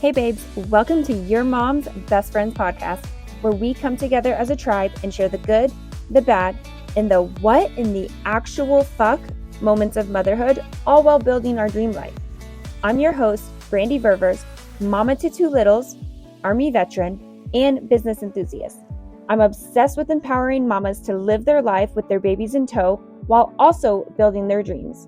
Hey babes, welcome to Your Mom's Best Friends podcast, where we come together as a tribe and share the good, the bad, and the what in the actual fuck moments of motherhood, all while building our dream life. I'm your host, Brandy Ververs, mama to two littles, Army veteran, and business enthusiast. I'm obsessed with empowering mamas to live their life with their babies in tow while also building their dreams.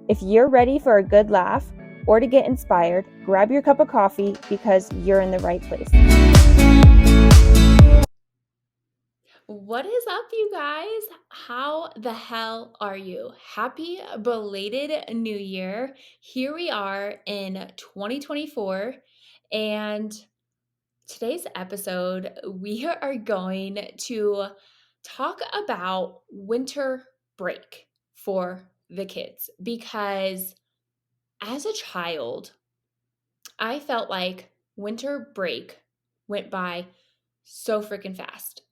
If you're ready for a good laugh or to get inspired, grab your cup of coffee because you're in the right place. What is up, you guys? How the hell are you? Happy belated New Year. Here we are in 2024, and today's episode, we are going to talk about winter break for the kids because as a child, I felt like winter break went by so freaking fast.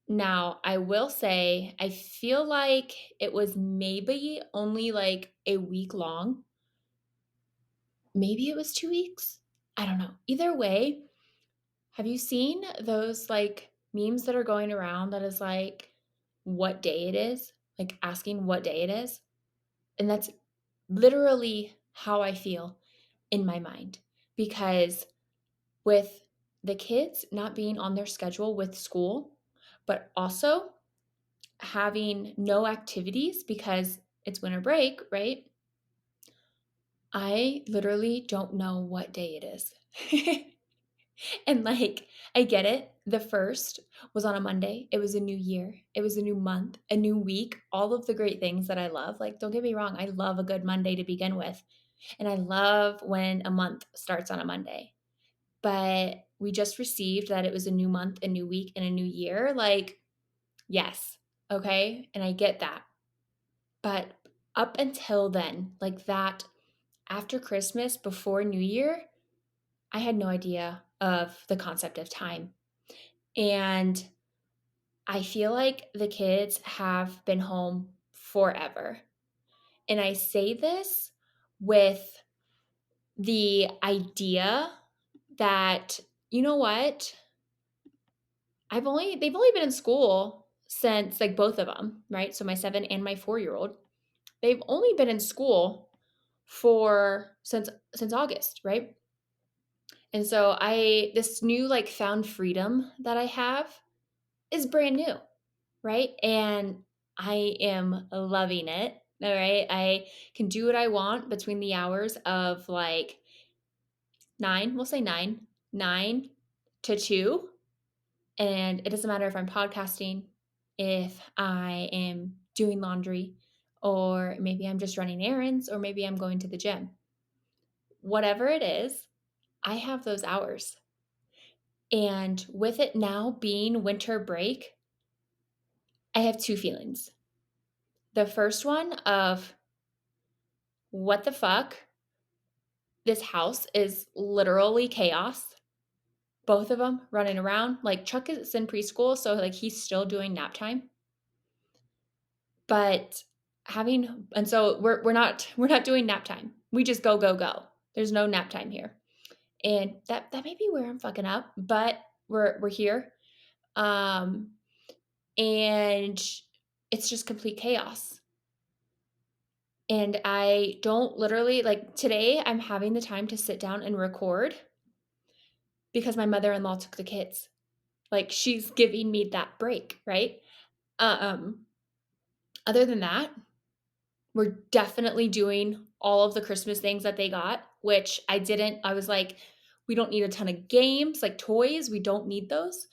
Now, I will say, I feel like it was maybe only like a week long. Maybe it was 2 weeks. I don't know. Either way, have you seen those like memes that are going around that is like what day it is? Like asking what day it is? And that's literally how I feel in my mind because with the kids not being on their schedule with school, but also having no activities because it's winter break, right? I literally don't know what day it is. And like, I get it. The first was on a Monday. It was a new year. It was a new month, a new week, all of the great things that I love. Like, don't get me wrong, I love a good Monday to begin with. And I love when a month starts on a Monday. But we just received that it was a new month, a new week, and a new year. Like, yes, okay. And I get that. But up until then, like that after Christmas, before New Year, I had no idea of the concept of time. And I feel like the kids have been home forever. And I say this with the idea that, you know what? They've only been in school since like both of them, right? So my 7 and my 4-year-old. They've only been in school for since August, right? And so I this new like found freedom that I have is brand new, right? And I am loving it. All right. I can do what I want between the hours of like 9, we'll say 9 to 2. And it doesn't matter if I'm podcasting, if I am doing laundry, or maybe I'm just running errands, or maybe I'm going to the gym. Whatever it is, I have those hours. And with it now being winter break, I have two feelings. The first one of what the fuck? This house is literally chaos. Both of them running around. Like Chuck is in preschool, so like he's still doing nap time. But so we're not doing nap time. We just go go go. There's no nap time here. And that may be where I'm fucking up, but we're here. Um and it's just complete chaos. And I don't literally like today I'm having the time to sit down and record because my mother-in-law took the kids. Like she's giving me that break, right? Um Other than that, we're definitely doing all of the Christmas things that they got, which I didn't. I was like, we don't need a ton of games, like toys. We don't need those.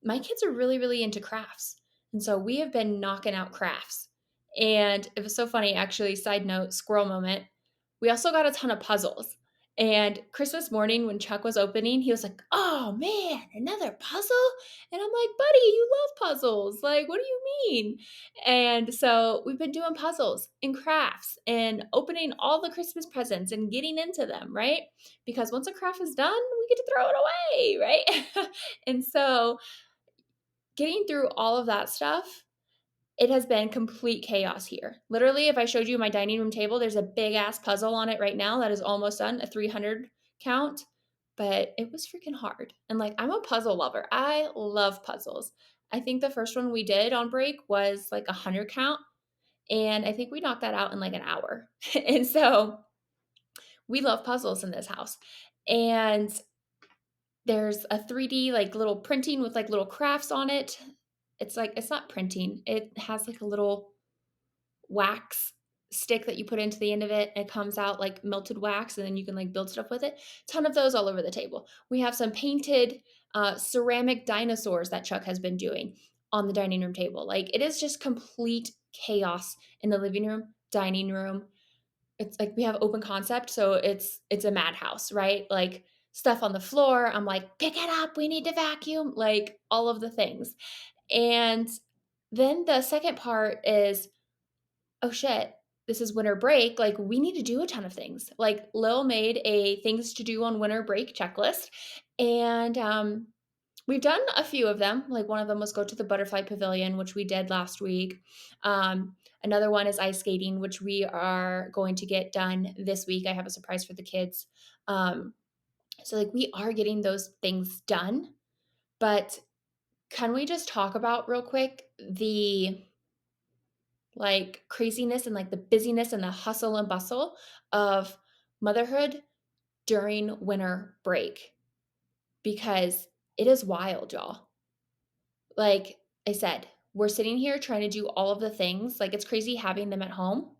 My kids are really, really into crafts. And so we have been knocking out crafts. And it was so funny, actually, side note, squirrel moment. We also got a ton of puzzles. And Christmas morning, when Chuck was opening, he was like, oh man, another puzzle? And I'm like, buddy, you love puzzles. Like, what do you mean? And so we've been doing puzzles and crafts and opening all the Christmas presents and getting into them, right? Because once a craft is done, we get to throw it away, right? And so getting through all of that stuff, it has been complete chaos here. Literally, if I showed you my dining room table, there's a big ass puzzle on it right now that is almost done, a 300 count. but it was freaking hard. And like, I'm a puzzle lover. I love puzzles. I think the first one we did on break was like 100 count. And I think we knocked that out in like an hour. And so we love puzzles in this house. And there's a 3D like little printing with like little crafts on it. It's like, it's not printing, it has like a little wax stick that you put into the end of it. It comes out like melted wax, and then you can like build stuff with it. Ton of those all over the table. We have some painted ceramic dinosaurs that Chuck has been doing on the dining room table. Like, it is just complete chaos in the living room, dining room. It's like we have open concept, so it's a madhouse, right? Like, stuff on the floor. I'm like, pick it up. We need to vacuum. Like, all of the things. And then the second part is, oh shit, this is winter break. Like, we need to do a ton of things. Like, Lil made a things to do on winter break checklist. And we've done a few of them. Like, one of them was go to the butterfly pavilion, which we did last week. Another one is ice skating, which we are going to get done this week. I have a surprise for the kids. So like, we are getting those things done. But can we just talk about real quick the like craziness and like the busyness and the hustle and bustle of motherhood during winter break? Because it is wild, y'all. Like I said, we're sitting here trying to do all of the things. Like, it's crazy having them at home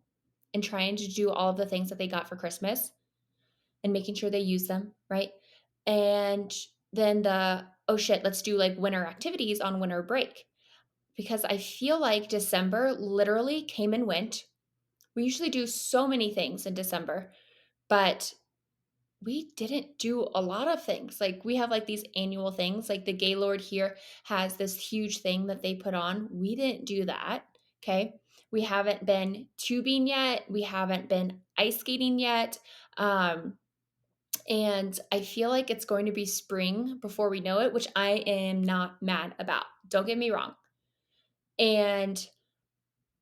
and trying to do all of the things that they got for Christmas and making sure they use them, right? And then oh shit, let's do like winter activities on winter break. Because I feel like December literally came and went. We usually do so many things in December, but we didn't do a lot of things. Like, we have like these annual things, like the Gaylord here has this huge thing that they put on. We didn't do that. Okay. We haven't been tubing yet. We haven't been ice skating yet. And I feel like it's going to be spring before we know it, which I am not mad about. Don't get me wrong. And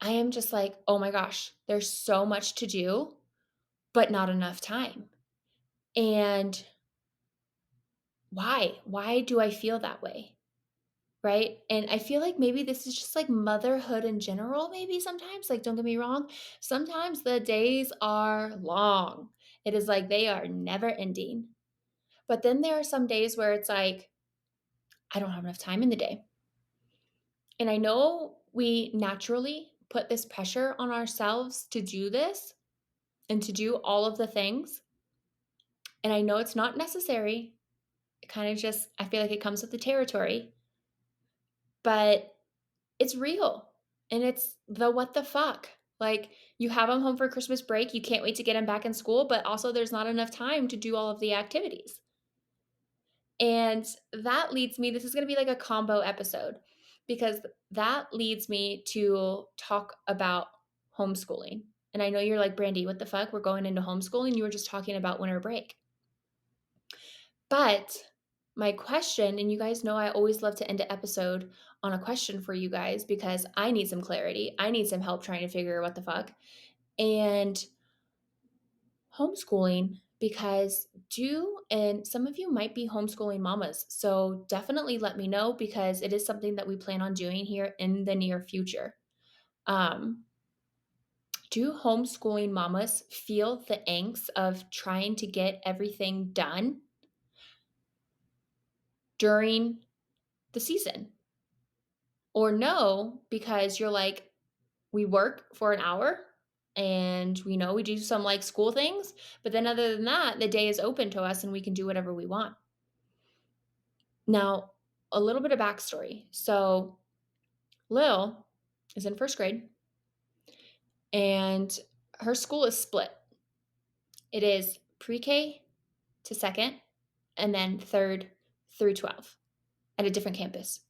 I am just like, oh my gosh, there's so much to do, but not enough time. And why? Why do I feel that way? Right? And I feel like maybe this is just like motherhood in general, maybe sometimes. Like, don't get me wrong. Sometimes the days are long. It is like they are never ending. But then there are some days where it's like, I don't have enough time in the day. And I know we naturally put this pressure on ourselves to do this and to do all of the things. And I know it's not necessary. It kind of just, I feel like it comes with the territory, but it's real. And it's the what the fuck. Like, you have them home for Christmas break. You can't wait to get them back in school, but also there's not enough time to do all of the activities. And that leads me, this is going to be like a combo episode, because that leads me to talk about homeschooling. And I know you're like, Brandy, what the fuck? We're going into homeschooling. You were just talking about winter break. But my question, and you guys know I always love to end an episode on a question for you guys because I need some clarity. I need some help trying to figure what the fuck. And homeschooling, because and some of you might be homeschooling mamas. So definitely let me know, because it is something that we plan on doing here in the near future. Um, do homeschooling mamas feel the angst of trying to get everything done during the season? Or no, because you're like, we work for an hour and we know we do some like school things, but then other than that, the day is open to us and we can do whatever we want. Now, a little bit of backstory. So, Lil is in first grade and her school is split. It is pre K to second and then third through 12 at a different campus.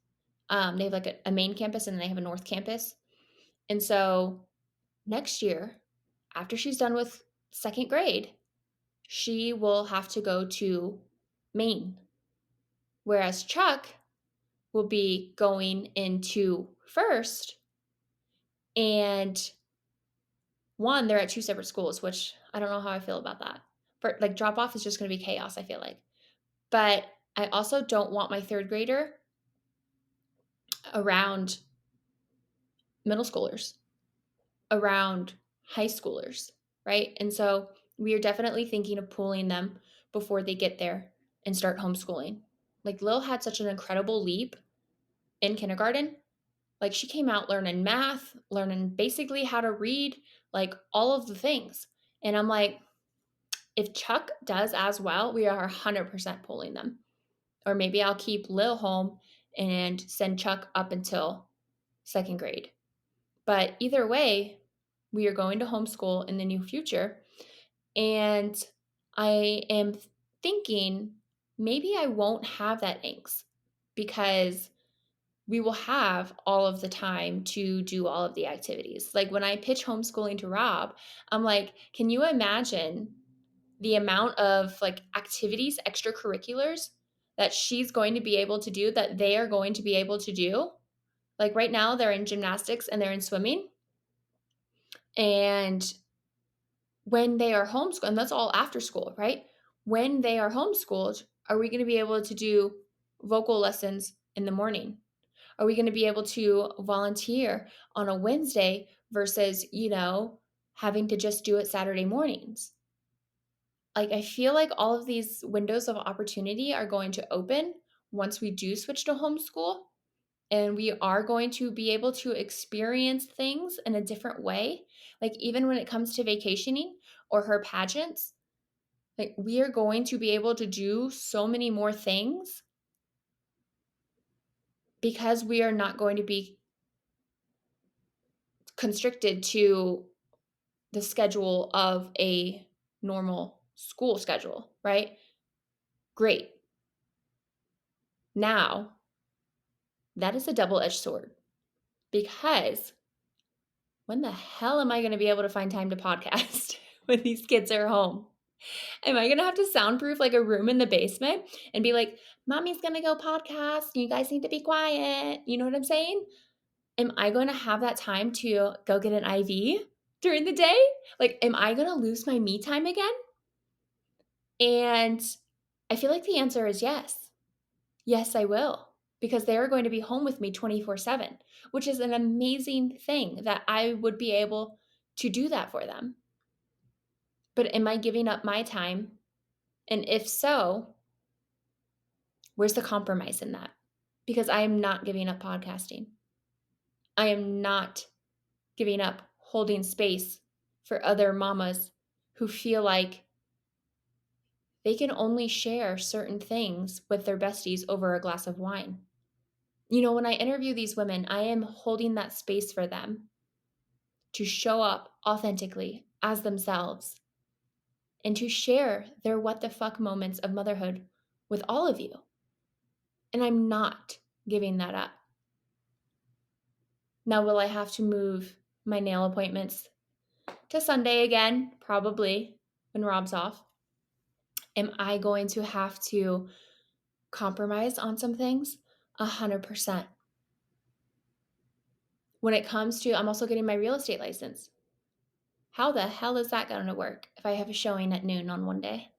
They have like a main campus and then they have a north campus. And so next year, after she's done with second grade, she will have to go to Maine. Whereas Chuck will be going into first. And one, they're at two separate schools, which I don't know how I feel about that. For like, drop off is just going to be chaos, I feel like. But I also don't want my third grader around middle schoolers, around high schoolers, right? And so we are definitely thinking of pulling them before they get there and start homeschooling. Like Lil had such an incredible leap in kindergarten. Like she came out learning math, learning basically how to read, like all of the things. And I'm like, if Chuck does as well, we are 100% pulling them. Or maybe I'll keep Lil home and send Chuck up until second grade. But either way, we are going to homeschool in the new future. And I am thinking maybe I won't have that angst because we will have all of the time to do all of the activities. Like when I pitch homeschooling to Rob, I'm like, can you imagine the amount of like activities, extracurriculars that she's going to be able to do, that they are going to be able to do? Like right now, they're in gymnastics and they're in swimming. And when they are homeschooled, and that's all after school, right? When they are homeschooled, are we going to be able to do vocal lessons in the morning? Are we going to be able to volunteer on a Wednesday versus, having to just do it Saturday mornings? Like, I feel like all of these windows of opportunity are going to open once we do switch to homeschool. And we are going to be able to experience things in a different way. Like, even when it comes to vacationing or her pageants, like, we are going to be able to do so many more things because we are not going to be constricted to the schedule of a normal school schedule, right? Great. Now, that is a double edged sword because when the hell am I going to be able to find time to podcast when these kids are home? Am I going to have to soundproof like a room in the basement and be like, Mommy's going to go podcast. You guys need to be quiet. You know what I'm saying? Am I going to have that time to go get an IV during the day? Like, am I going to lose my me time again? And I feel like the answer is yes. Yes, I will. Because they are going to be home with me 24/7, which is an amazing thing that I would be able to do that for them. But am I giving up my time? And if so, where's the compromise in that? Because I am not giving up podcasting. I am not giving up holding space for other mamas who feel like they can only share certain things with their besties over a glass of wine. When I interview these women, I am holding that space for them to show up authentically as themselves and to share their what the fuck moments of motherhood with all of you. And I'm not giving that up. Now, will I have to move my nail appointments to Sunday again? Probably, when Rob's off. Am I going to have to compromise on some things? 100%. When it comes to, I'm also getting my real estate license. How the hell is that going to work if I have a showing at noon on one day?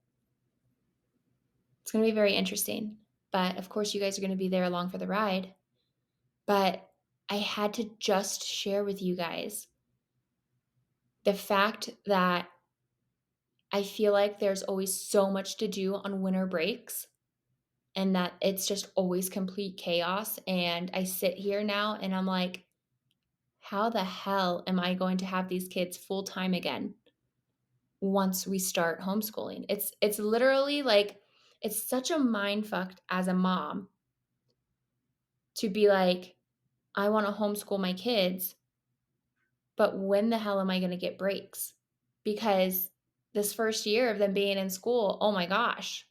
It's going to be very interesting. But of course, you guys are going to be there along for the ride. But I had to just share with you guys the fact that I feel like there's always so much to do on winter breaks and that it's just always complete chaos. And I sit here now and I'm like, how the hell am I going to have these kids full time again once we start homeschooling? It's literally like, it's such a mind fucked as a mom to be like, I want to homeschool my kids, but when the hell am I going to get breaks? Because this first year of them being in school, oh my gosh,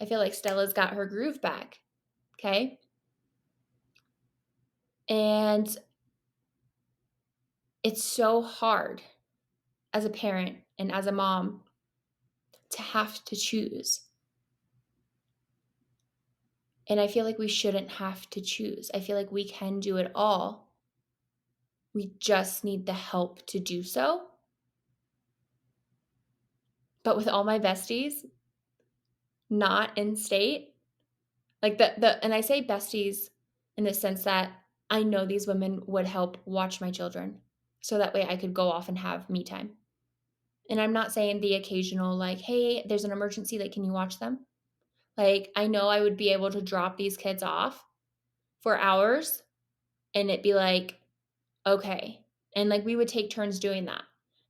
I feel like Stella's got her groove back. Okay. And it's so hard as a parent and as a mom to have to choose. And I feel like we shouldn't have to choose. I feel like we can do it all. We just need the help to do so. But with all my besties, not in state, like and I say besties in the sense that I know these women would help watch my children so that way I could go off and have me time. And I'm not saying the occasional, like, hey, there's an emergency, like, can you watch them? Like, I know I would be able to drop these kids off for hours and it'd be like, okay. And like, we would take turns doing that.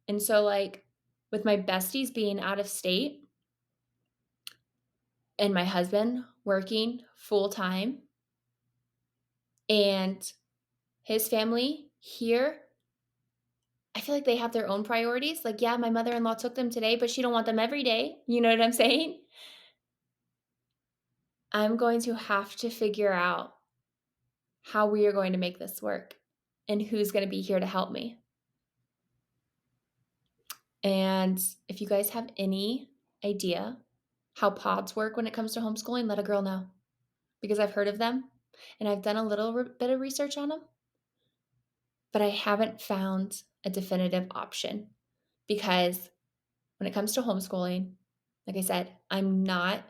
And so, like, with my besties being out of state and my husband working full time and his family here, I feel like they have their own priorities. Like, yeah, my mother-in-law took them today, but she don't want them every day. You know what I'm saying? I'm going to have to figure out how we are going to make this work and who's going to be here to help me. And if you guys have any idea how pods work when it comes to homeschooling, let a girl know, because I've heard of them and I've done a little bit of research on them, but I haven't found a definitive option. Because when it comes to homeschooling, like I said, I'm not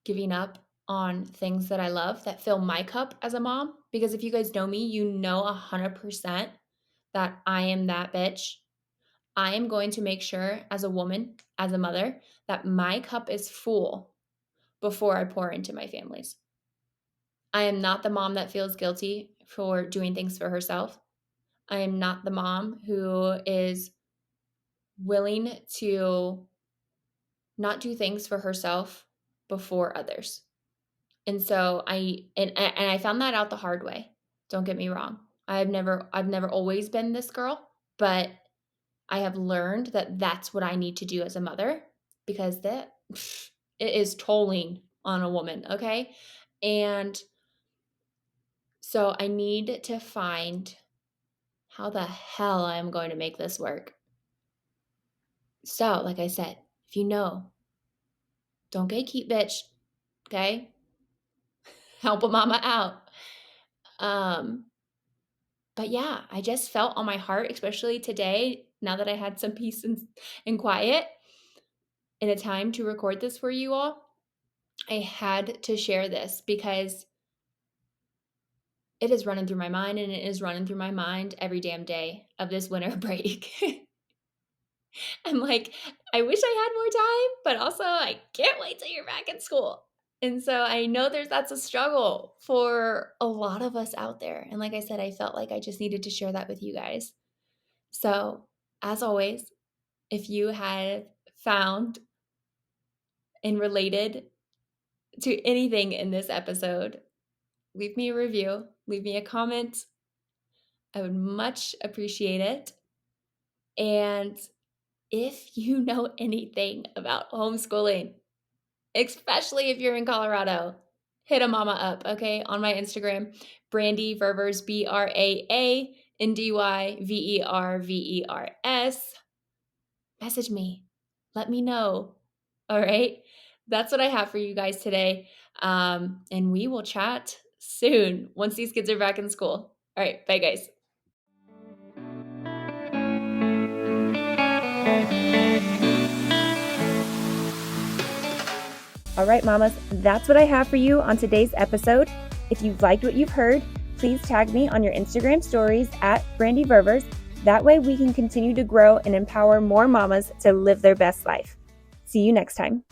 giving up on things that I love that fill my cup as a mom. Because if you guys know me, you know 100% that I am that bitch. I am going to make sure as a woman, as a mother, that my cup is full before I pour into my family's. I am not the mom that feels guilty for doing things for herself. I am not the mom who is willing to not do things for herself before others. And so I found that out the hard way. Don't get me wrong. I've never always been this girl, but I have learned that that's what I need to do as a mother, because it is tolling on a woman, okay? And so I need to find how the hell I'm going to make this work. So, like I said, if you know, don't gatekeep, bitch, okay? Help a mama out. But yeah, I just felt on my heart, especially today, now that I had some peace and quiet and a time to record this for you all, I had to share this because it is running through my mind, and it is running through my mind every damn day of this winter break. I'm like, I wish I had more time, but also I can't wait till you're back in school. And so I know that's a struggle for a lot of us out there. And like I said, I felt like I just needed to share that with you guys. So as always, if you have found and related to anything in this episode, leave me a review, leave me a comment. I would much appreciate it. And if you know anything about homeschooling, especially if you're in Colorado, hit a mama up, okay? On my Instagram, Brandy Ververs, BRANDYVERVERS. Message me. Let me know. All right? That's what I have for you guys today. And we will chat soon once these kids are back in school. All right. Bye, guys. All right, mamas, that's what I have for you on today's episode. If you've liked what you've heard, please tag me on your Instagram stories at Brandy Ververs. That way we can continue to grow and empower more mamas to live their best life. See you next time.